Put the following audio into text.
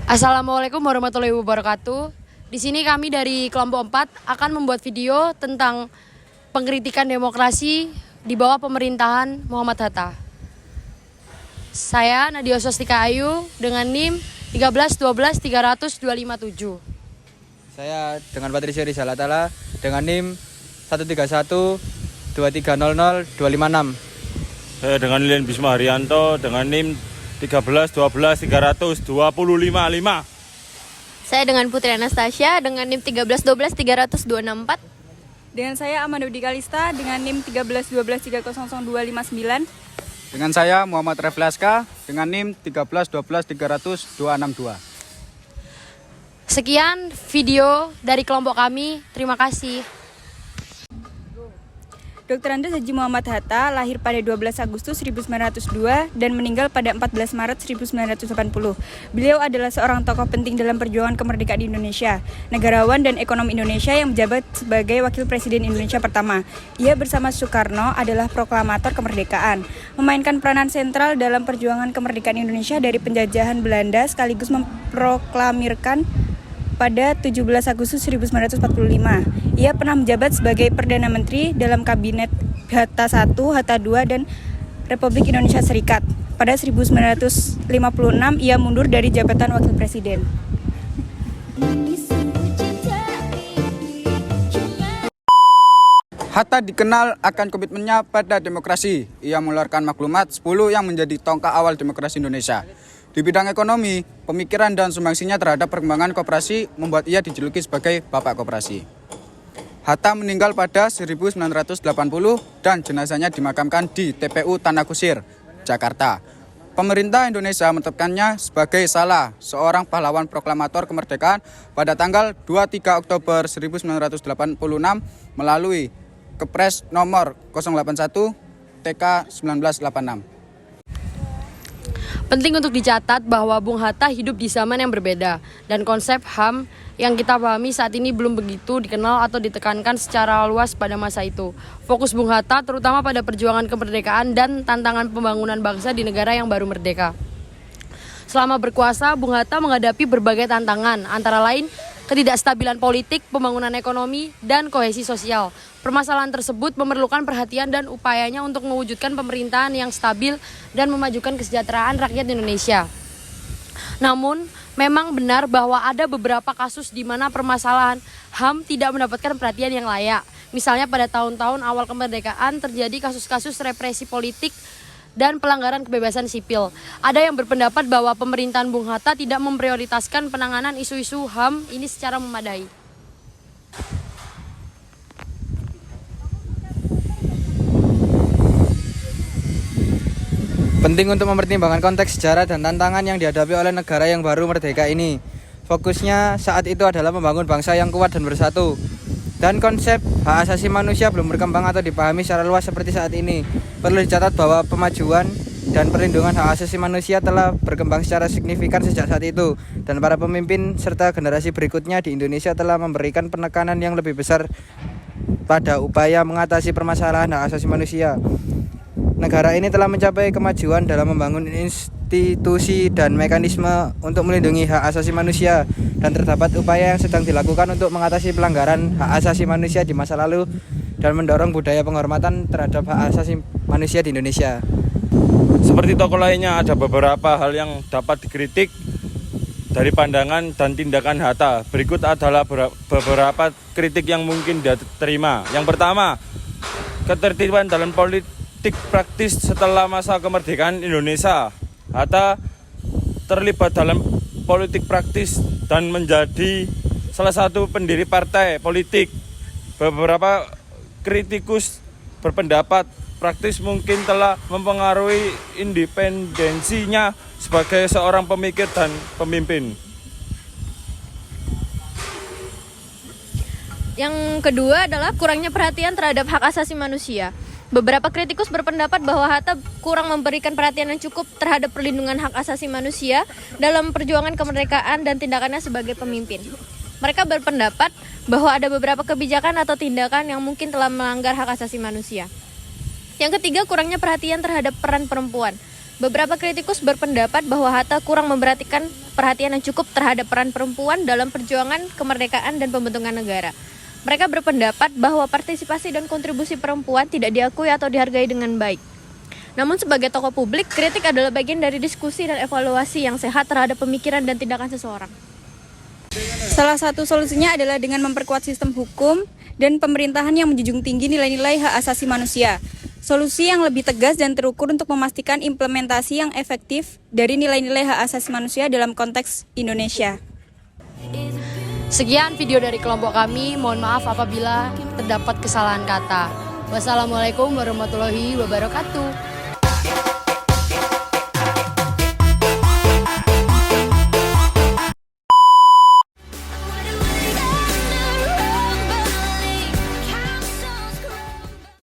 Assalamualaikum warahmatullahi wabarakatuh. Di sini kami dari kelompok 4 akan membuat video tentang pengkritikan demokrasi di bawah pemerintahan Muhammad Hatta. Saya Nadia Swastika Ayu dengan NIM 1312300-257. Saya dengan Patricia Rizalatala dengan NIM 1312300-256. Saya dengan Lilian Bisma Haryanto dengan NIM 13-12-300-255. Saya dengan Putri Anastasia dengan NIM 13-12-300-264. Dengan saya Amadudi Kalista dengan NIM 13-12-300-259. Dengan saya Muhammad Reflaska dengan NIM 13-12-300-262. Sekian video dari kelompok kami. Terima kasih. Dr. Andes Haji Muhammad Hatta lahir pada 12 Agustus 1902 dan meninggal pada 14 Maret 1980. Beliau adalah seorang tokoh penting dalam perjuangan kemerdekaan Indonesia, negarawan dan ekonom Indonesia yang menjabat sebagai Wakil Presiden Indonesia pertama. Ia bersama Soekarno adalah proklamator kemerdekaan, memainkan peranan sentral dalam perjuangan kemerdekaan Indonesia dari penjajahan Belanda sekaligus memproklamirkan pada 17 Agustus 1945. Ia pernah menjabat sebagai Perdana Menteri dalam Kabinet Hatta I, Hatta II, dan Republik Indonesia Serikat. Pada 1956, ia mundur dari jabatan Wakil Presiden. Hatta dikenal akan komitmennya pada demokrasi. Ia mengeluarkan maklumat 10 yang menjadi tonggak awal demokrasi Indonesia. Di bidang ekonomi, pemikiran dan sumbangsinya terhadap perkembangan koperasi membuat ia dijuluki sebagai Bapak Koperasi. Hatta meninggal pada 1980 dan jenazahnya dimakamkan di TPU Tanah Kusir, Jakarta. Pemerintah Indonesia menetapkannya sebagai salah seorang pahlawan proklamator kemerdekaan pada tanggal 23 Oktober 1986 melalui Kepres nomor 081 TK 1986. Penting untuk dicatat bahwa Bung Hatta hidup di zaman yang berbeda dan konsep HAM yang kita pahami saat ini belum begitu dikenal atau ditekankan secara luas pada masa itu. Fokus Bung Hatta terutama pada perjuangan kemerdekaan dan tantangan pembangunan bangsa di negara yang baru merdeka. Selama berkuasa, Bung Hatta menghadapi berbagai tantangan, antara lain ketidakstabilan politik, pembangunan ekonomi, dan kohesi sosial. Permasalahan tersebut memerlukan perhatian dan upayanya untuk mewujudkan pemerintahan yang stabil dan memajukan kesejahteraan rakyat Indonesia. Namun, memang benar bahwa ada beberapa kasus di mana permasalahan HAM tidak mendapatkan perhatian yang layak. Misalnya pada tahun-tahun awal kemerdekaan terjadi kasus-kasus represi politik dan pelanggaran kebebasan sipil. Ada yang berpendapat bahwa pemerintahan Bung Hatta tidak memprioritaskan penanganan isu-isu HAM ini secara memadai. Penting untuk mempertimbangkan konteks sejarah dan tantangan yang dihadapi oleh negara yang baru merdeka ini. Fokusnya saat itu adalah membangun bangsa yang kuat dan bersatu. Dan konsep hak asasi manusia belum berkembang atau dipahami secara luas seperti saat ini. Perlu dicatat bahwa pemajuan dan perlindungan hak asasi manusia telah berkembang secara signifikan sejak saat itu. Dan para pemimpin serta generasi berikutnya di Indonesia telah memberikan penekanan yang lebih besar pada upaya mengatasi permasalahan hak asasi manusia. Negara ini telah mencapai kemajuan dalam membangun institusi dan mekanisme untuk melindungi hak asasi manusia, dan terdapat upaya yang sedang dilakukan untuk mengatasi pelanggaran hak asasi manusia di masa lalu dan mendorong budaya penghormatan terhadap hak asasi manusia di Indonesia. Seperti tokoh lainnya, ada beberapa hal yang dapat dikritik dari pandangan dan tindakan Hatta. Berikut adalah beberapa kritik yang mungkin diterima. Yang pertama, ketertiban dalam politik praktis setelah masa kemerdekaan Indonesia. Hatta terlibat dalam politik praktis dan menjadi salah satu pendiri partai politik. Beberapa kritikus berpendapat praktis mungkin telah mempengaruhi independensinya sebagai seorang pemikir dan pemimpin. Yang kedua adalah kurangnya perhatian terhadap hak asasi manusia. Beberapa kritikus berpendapat bahwa Hatta kurang memberikan perhatian yang cukup terhadap perlindungan hak asasi manusia dalam perjuangan kemerdekaan dan tindakannya sebagai pemimpin. Mereka berpendapat bahwa ada beberapa kebijakan atau tindakan yang mungkin telah melanggar hak asasi manusia. Yang ketiga, kurangnya perhatian terhadap peran perempuan. Beberapa kritikus berpendapat bahwa Hatta kurang memperhatikan perhatian yang cukup terhadap peran perempuan dalam perjuangan kemerdekaan dan pembentukan negara. Mereka berpendapat bahwa partisipasi dan kontribusi perempuan tidak diakui atau dihargai dengan baik. Namun sebagai tokoh publik, kritik adalah bagian dari diskusi dan evaluasi yang sehat terhadap pemikiran dan tindakan seseorang. Salah satu solusinya adalah dengan memperkuat sistem hukum dan pemerintahan yang menjunjung tinggi nilai-nilai hak asasi manusia. Solusi yang lebih tegas dan terukur untuk memastikan implementasi yang efektif dari nilai-nilai hak asasi manusia dalam konteks Indonesia. Sekian video dari kelompok kami, mohon maaf apabila terdapat kesalahan kata. Wassalamualaikum warahmatullahi wabarakatuh.